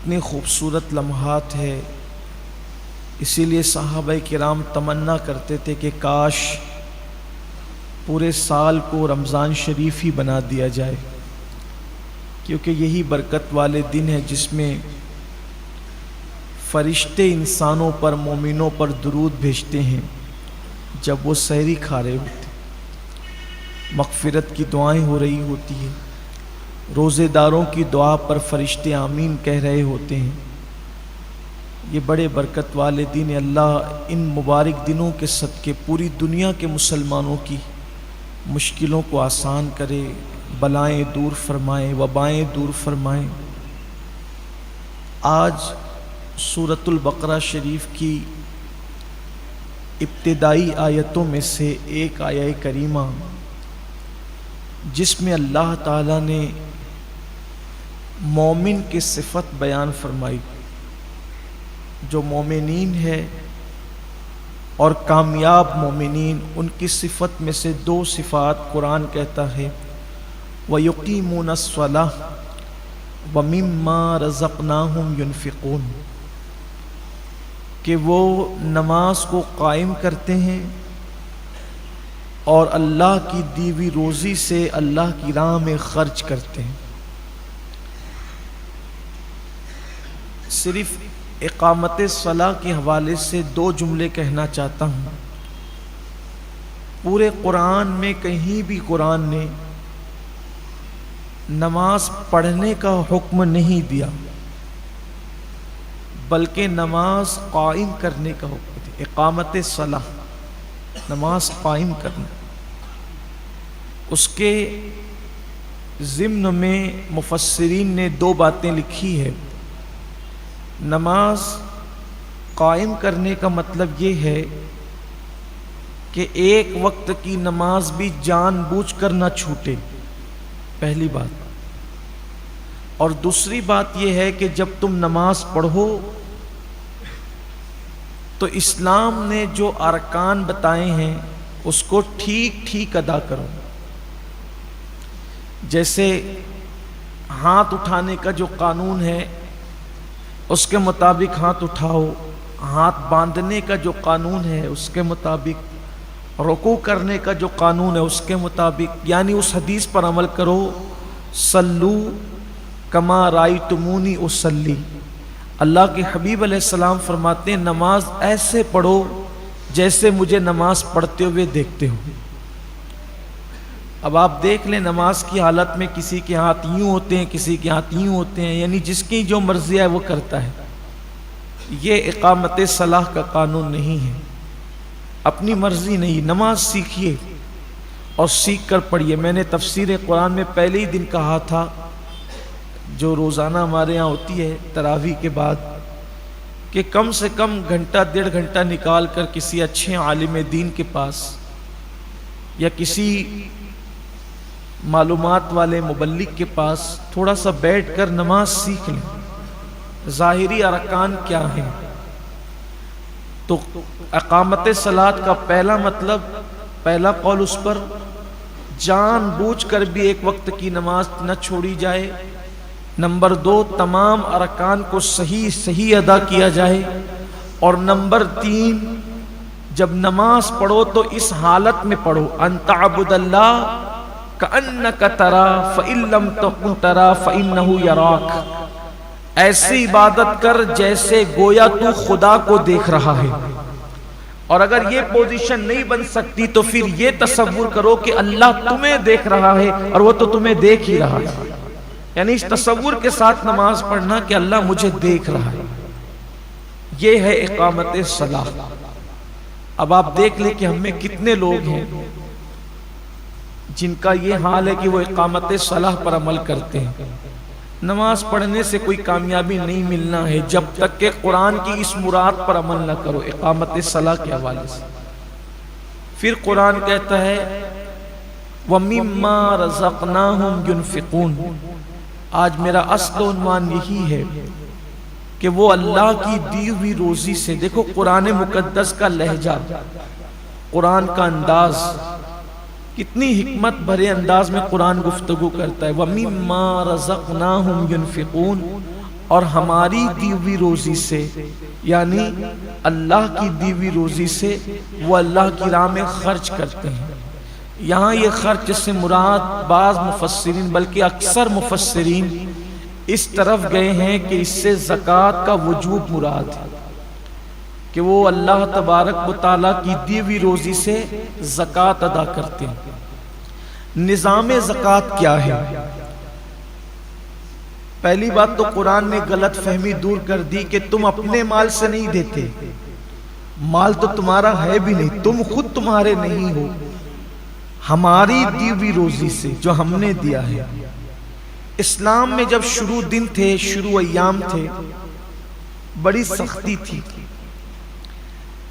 کتنے خوبصورت لمحات ہے. اسی لیے صحابہ کرام تمنا کرتے تھے کہ کاش پورے سال کو رمضان شریف ہی بنا دیا جائے، کیونکہ یہی برکت والے دن ہیں جس میں فرشتے انسانوں پر، مومنوں پر درود بھیجتے ہیں جب وہ سحری کھا رہے ہوتے، مغفرت کی دعائیں ہو رہی ہوتی ہیں، روزے داروں کی دعا پر فرشتے آمین کہہ رہے ہوتے ہیں. یہ بڑے برکت والے دن. اللہ ان مبارک دنوں کے صدقے پوری دنیا کے مسلمانوں کی مشکلوں کو آسان کرے، بلائیں دور فرمائیں، وبائیں دور فرمائیں. آج سورۃ البقرہ شریف کی ابتدائی آیتوں میں سے ایک آیہ کریمہ جس میں اللہ تعالیٰ نے مومن کی صفت بیان فرمائی. جو مومنین ہے اور کامیاب مومنین، ان کی صفت میں سے دو صفات قرآن کہتا ہے وَيُقِيمُونَ الصَّلَاةَ وَمِمَّا رَزَقْنَاهُمْ يُنْفِقُونَ، کہ وہ نماز کو قائم کرتے ہیں اور اللہ کی دی ہوئی روزی سے اللہ کی راہ میں خرچ کرتے ہیں. صرف اقامت صلاح کے حوالے سے دو جملے کہنا چاہتا ہوں. پورے قرآن میں کہیں بھی قرآن نے نماز پڑھنے کا حکم نہیں دیا، بلکہ نماز قائم کرنے کا حکم دیا. اقامت صلاح، نماز قائم کرنا. اس کے ضمن میں مفسرین نے دو باتیں لکھی ہے. نماز قائم کرنے کا مطلب یہ ہے کہ ایک وقت کی نماز بھی جان بوجھ کر نہ چھوٹے، پہلی بات. اور دوسری بات یہ ہے کہ جب تم نماز پڑھو تو اسلام نے جو ارکان بتائے ہیں اس کو ٹھیک ٹھیک ادا کرو. جیسے ہاتھ اٹھانے کا جو قانون ہے اس کے مطابق ہاتھ اٹھاؤ، ہاتھ باندھنے کا جو قانون ہے اس کے مطابق، رکوع کرنے کا جو قانون ہے اس کے مطابق، یعنی اس حدیث پر عمل کرو صلو کما رأیتمونی اصلی. اللہ کے حبیب علیہ السلام فرماتے ہیں نماز ایسے پڑھو جیسے مجھے نماز پڑھتے ہوئے دیکھتے ہو. اب آپ دیکھ لیں نماز کی حالت میں کسی کے ہاتھ یوں ہوتے ہیں، کسی کے ہاتھ یوں ہوتے ہیں، یعنی جس کی جو مرضی ہے وہ کرتا ہے. یہ اقامت صلاح کا قانون نہیں ہے. اپنی مرضی نہیں. نماز سیکھیے اور سیکھ کر پڑھیے. میں نے تفسیر قرآن میں پہلے ہی دن کہا تھا، جو روزانہ ہمارے یہاں ہوتی ہے تراویح کے بعد، کہ کم سے کم گھنٹہ ڈیڑھ گھنٹہ نکال کر کسی اچھے عالم دین کے پاس یا کسی معلومات والے مبلغ کے پاس تھوڑا سا بیٹھ کر نماز سیکھ لیں. ظاہری ارکان کیا ہیں؟ تو اقامت صلاۃ کا پہلا مطلب، پہلا قول اس پر جان بوجھ کر بھی ایک وقت کی نماز نہ چھوڑی جائے. نمبر دو، تمام ارکان کو صحیح ادا کیا جائے. اور نمبر تین، جب نماز پڑھو تو اس حالت میں پڑھو ان تعبد اللہ کأنک تراہ فإن لم تکن تراہ فإنہ یراک. ایسی عبادت کر جیسے گویا تو خدا کو دیکھ رہا ہے. اور اگر یہ پوزیشن نہیں بن سکتی تو پھر یہ تصور کرو کہ اللہ تمہیں دیکھ رہا ہے اور وہ تو تمہیں دیکھ ہی رہا ہے. یعنی اس تصور کے ساتھ نماز پڑھنا کہ اللہ مجھے دیکھ رہا ہے. یہ ہے اقامت صلاح. اب آپ دیکھ لیں کہ ہم میں کتنے لوگ ہیں جن کا یہ حال ہے کہ وہ اقامت صلاح پر عمل کرتے ہیں. نماز پڑھنے سے کوئی کامیابی نہیں ملنا ہے جب تک کہ قرآن کی اس مراد پر عمل نہ کرو اقامت صلاح کے حوالے سے. پھر قرآن کہتا ہے وَمِمَّا رَزَقْنَاهُمْ يُنْفِقُونَ. آج میرا اصل عنوان یہی ہے کہ وہ اللہ کی دی ہوئی روزی سے. دیکھو قرآن مقدس کا لہجہ، قرآن کا انداز، کتنی حکمت بھرے انداز میں قرآن گفتگو کرتا ہے. وَمِمَّا رَزَقْنَاهُمْ يُنْفِقُونَ. اور ہماری دی ہوئی روزی سے، یعنی اللہ کی دی ہوئی روزی سے وہ اللہ کی راہ میں خرچ کرتے ہیں۔ یہاں یہ خرچ سے مراد بعض مفسرین بلکہ اکثر مفسرین اس طرف گئے ہیں کہ اس سے زکوٰۃ کا وجوب مراد ہے، کہ وہ اللہ تبارک و تعالیٰ کی دی ہوئی روزی سے زکوٰۃ ادا کرتے ہیں۔ نظام زکوٰۃ کیا ہے؟ پہلی بات تو قرآن نے غلط فہمی دور کر دی کہ تم اپنے مال سے نہیں دیتے، مال تو تمہارا ہے بھی نہیں، تم خود تمہارے نہیں ہو، ہماری دی ہوئی روزی سے جو ہم نے دیا ہے۔ اسلام میں جب شروع دن تھے، شروع ایام تھے، بڑی سختی تھی۔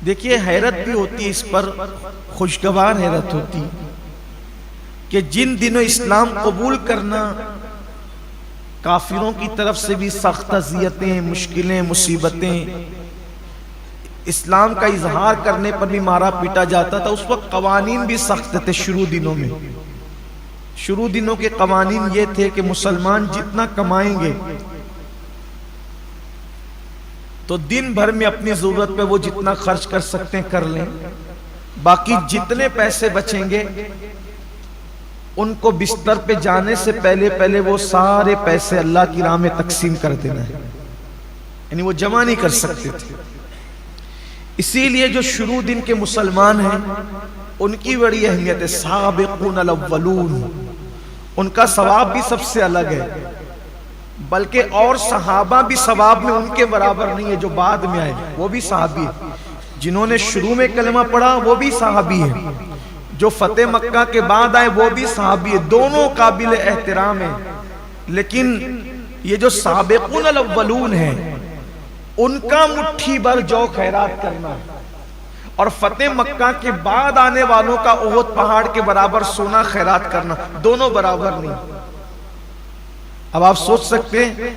دیکھیے حیرت بھی ہوتی ہے اس پر، خوشگوار حیرت ہوتی کہ جن دنوں اسلام قبول کرنا کافروں کی طرف سے بھی سخت اذیتیں، مشکلیں، مصیبتیں، اسلام کا اظہار کرنے پر بھی مارا پیٹا جاتا تھا، اس وقت قوانین بھی سخت تھے۔ شروع دنوں میں، شروع دنوں کے قوانین یہ تھے کہ مسلمان جتنا کمائیں گے تو دن بھر میں اپنی ضرورت پہ وہ جتنا خرچ کر سکتے ہیں کر لیں، باقی جتنے پیسے بچیں گے ان کو بستر پہ جانے سے پہلے وہ سارے پیسے اللہ کی راہ میں تقسیم کر دینا ہے، یعنی وہ جمع نہیں کر سکتے تھے۔ اسی لیے جو شروع دن کے مسلمان ہیں ان کی بڑی اہمیت ہے، سابقون الاولون، ان کا ثواب بھی سب سے الگ ہے، بلکہ اور صحابہ بھی ثواب میں ان کے برابر نہیں ہے۔ جو بعد میں آئے وہ بھی صحابی ہے، جنہوں نے شروع میں کلمہ پڑھا وہ بھی صحابی ہے، جو فتح مکہ کے بعد آئے وہ بھی صحابی ہے، دونوں قابل احترام ہیں۔ لیکن یہ جو سابقون الاولون ہیں ان کا مٹھی بھر جو خیرات کرنا اور فتح مکہ کے بعد آنے والوں کا احد پہاڑ کے برابر سونا خیرات کرنا، دونوں برابر نہیں۔ اب آپ سوچ سکتے ہیں،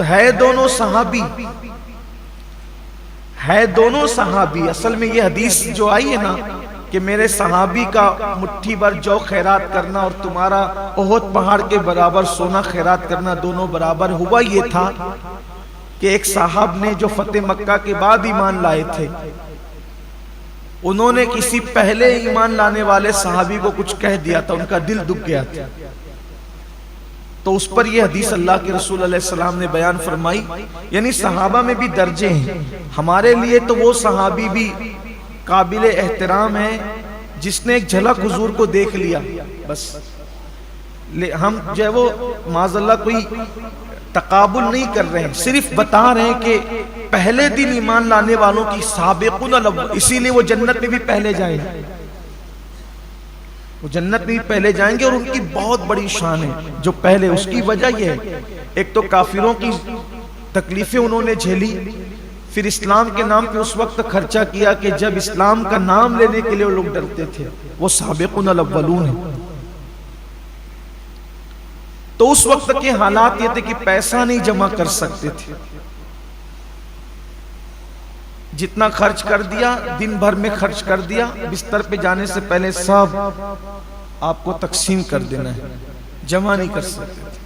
ہے دونوں صحابی، ہے دونوں صحابی۔ اصل میں یہ حدیث جو آئی ہے نا کہ میرے صحابی کا مٹھی بھر جو خیرات کرنا اور تمہارا احد پہاڑ کے برابر سونا خیرات کرنا دونوں برابر، ہوا یہ تھا کہ ایک صاحب نے جو فتح مکہ کے بعد ایمان لائے تھے، انہوں نے کسی پہلے ایمان لانے والے صحابی کو کچھ کہہ دیا تھا، ان کا دل دکھ گیا تھا، تو اس پر یہ حدیث اللہ کے رسول علیہ السلام نے بیان فرمائی۔ یعنی صحابہ میں بھی درجے ہیں، ہمارے لیے تو وہ صحابی بھی قابل احترام ہے جس نے ایک جھلک حضور کو دیکھ لیا، بس ہم جو ہے وہ معاذ اللہ کوئی تقابل نہیں کر رہے ہیں، صرف بتا رہے ہیں کہ پہلے دن ایمان لانے والوں کی سابقون الاول، اسی لیے وہ جنت میں بھی پہلے جائیں گے، وہ جنت میں بھی پہلے جائیں گے، اور ان کی بہت بڑی شان ہے جو پہلے۔ اس کی وجہ یہ ہے، ایک تو کافروں کی تکلیفیں انہوں نے جھیلی، پھر اسلام کے نام پہ اس وقت خرچہ کیا کہ جب اسلام کا نام لینے کے لیے وہ لوگ ڈرتے تھے، وہ سابقون الاولون ہیں۔ تو اس وقت کے حالات یہ تھے کہ پیسہ نہیں جمع کر سکتے تھے، جتنا خرچ کر دیا دن بھر میں خرچ کر دیا، بستر پہ جانے سے پہلے سب آپ کو تقسیم کر دینا ہے، جمع نہیں کر سکتے تھے۔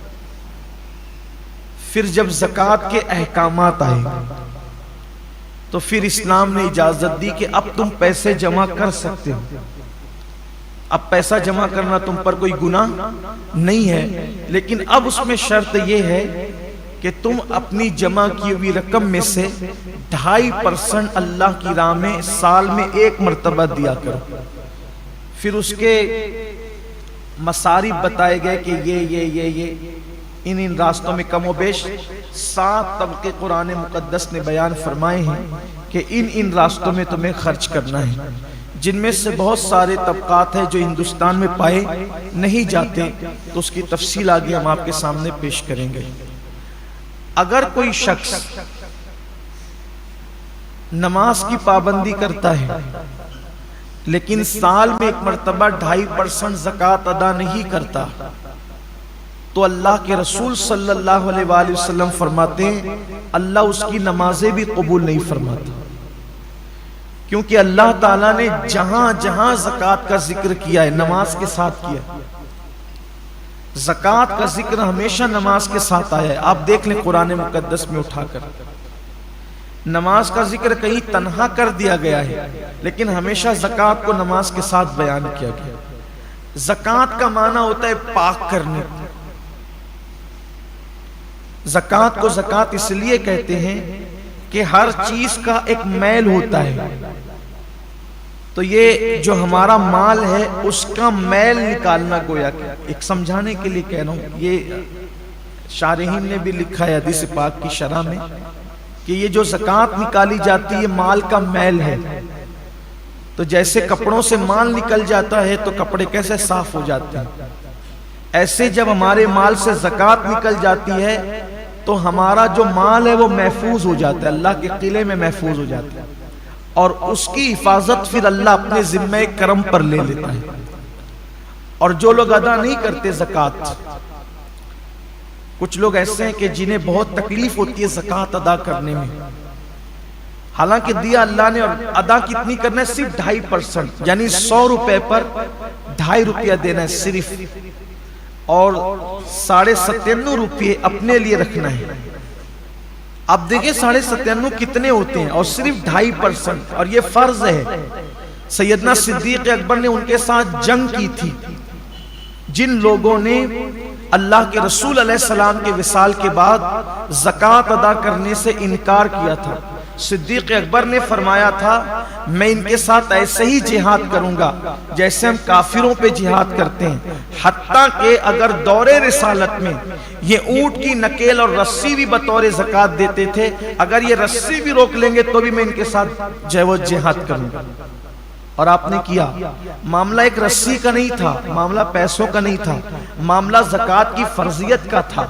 پھر جب زکوٰۃ کے احکامات آئے تو پھر اسلام نے اجازت دی کہ اب تم پیسے جمع کر سکتے ہو، اب پیسہ جمع کرنا تم پر کوئی گناہ نہیں ہے، لیکن اب اس میں شرط یہ ہے کہ تم اپنی جمع کی ہوئی رقم میں سے 2.5% اللہ کی راہ میں سال میں 1 مرتبہ دیا کرو۔ پھر اس کے مصارف بتائے گئے کہ یہ ان راستوں میں کم و بیش 7 طبقے قرآن مقدس نے بیان فرمائے ہیں کہ ان راستوں میں تمہیں خرچ کرنا ہے، جن میں سے بہت سارے طبقات ہیں جو ہندوستان میں پائے نہیں جاتے، تو اس کی تفصیل آگے ہم آپ کے سامنے پیش کریں گے۔ اگر کوئی شخص نماز کی پابندی کرتا ہے لیکن سال میں 1 مرتبہ 2.5% زکوٰۃ ادا نہیں کرتا، تو اللہ کے رسول صلی اللہ علیہ وآلہ وسلم فرماتے ہیں اللہ اس کی نمازیں بھی قبول نہیں فرماتا، کیونکہ اللہ تعالیٰ نے جہاں جہاں زکوٰۃ کا ذکر کیا ہے نماز کے ساتھ کیا، زکوٰۃ کا ذکر ہمیشہ نماز کے ساتھ آیا ہے. آپ دیکھ لیں قرآن مقدس میں اٹھا کر نماز کا ذکر کہیں تنہا کر دیا گیا ہے لیکن ہمیشہ زکوٰۃ کو نماز کے ساتھ بیان کیا گیا. زکوٰۃ کا معنی ہوتا ہے پاک کرنے. زکوٰۃ کو زکوٰۃ اس لیے کہتے ہیں کہ ہر چیز کا ایک میل ہوتا ہے. تو یہ جو ہمارا مال ہے اس کا میل نکالنا گویا کہ ایک سمجھانے کے لیے کہہ رہا ہوں. یہ شارحین نے بھی لکھا ہے حدیث پاک کی شرح میں کہ یہ جو زکوٰۃ نکالی جاتی ہے مال کا میل ہے. تو جیسے کپڑوں سے مال نکل جاتا ہے تو کپڑے کیسے صاف ہو جاتے ہیں، ایسے جب ہمارے مال سے زکوٰۃ نکل جاتی ہے تو ہمارا جو مال ہے وہ محفوظ ہو جاتا ہے، اللہ کے قلعے میں محفوظ ہو جاتا ہے اور اس کی حفاظت پھر اللہ اپنے ذمہ کرم پر لے لیتا ہے. اور جو لوگ ادا نہیں کرتے زکوٰۃ، کچھ لوگ ایسے ہیں کہ جنہیں بہت تکلیف ہوتی ہے زکوٰۃ ادا کرنے میں، حالانکہ دیا اللہ نے اور ادا کتنی کرنا ہے، صرف 2.5%، یعنی 100 روپے پر 2.5 روپیہ دینا ہے صرف، اور 97.5 روپے اپنے لیے رکھنا ہے. اب دیکھیں 97.5 کتنے ہوتے ہیں اور صرف 2.5%، اور یہ فرض ہے. سیدنا صدیق اکبر نے ان کے ساتھ جنگ کی تھی جن لوگوں نے اللہ کے رسول علیہ السلام کے وصال کے بعد زکوٰۃ ادا کرنے سے انکار کیا تھا. صدیق اکبر نے فرمایا تھا میں ان کے ساتھ ایسے ہی جہاد کروں گا جیسے ہم کافروں پہ جہاد کرتے ہیں، حتیٰ کہ اگر دور رسالت میں یہ اونٹ کی نکیل اور رسی بھی بطور زکوٰۃ دیتے تھے، اگر یہ رسی بھی روک لیں گے تو بھی میں ان کے ساتھ جہاد کروں گا. اور آپ نے کیا. معاملہ ایک رسی کا نہیں تھا، معاملہ پیسوں کا نہیں تھا، معاملہ زکوٰۃ کی فرضیت کا تھا.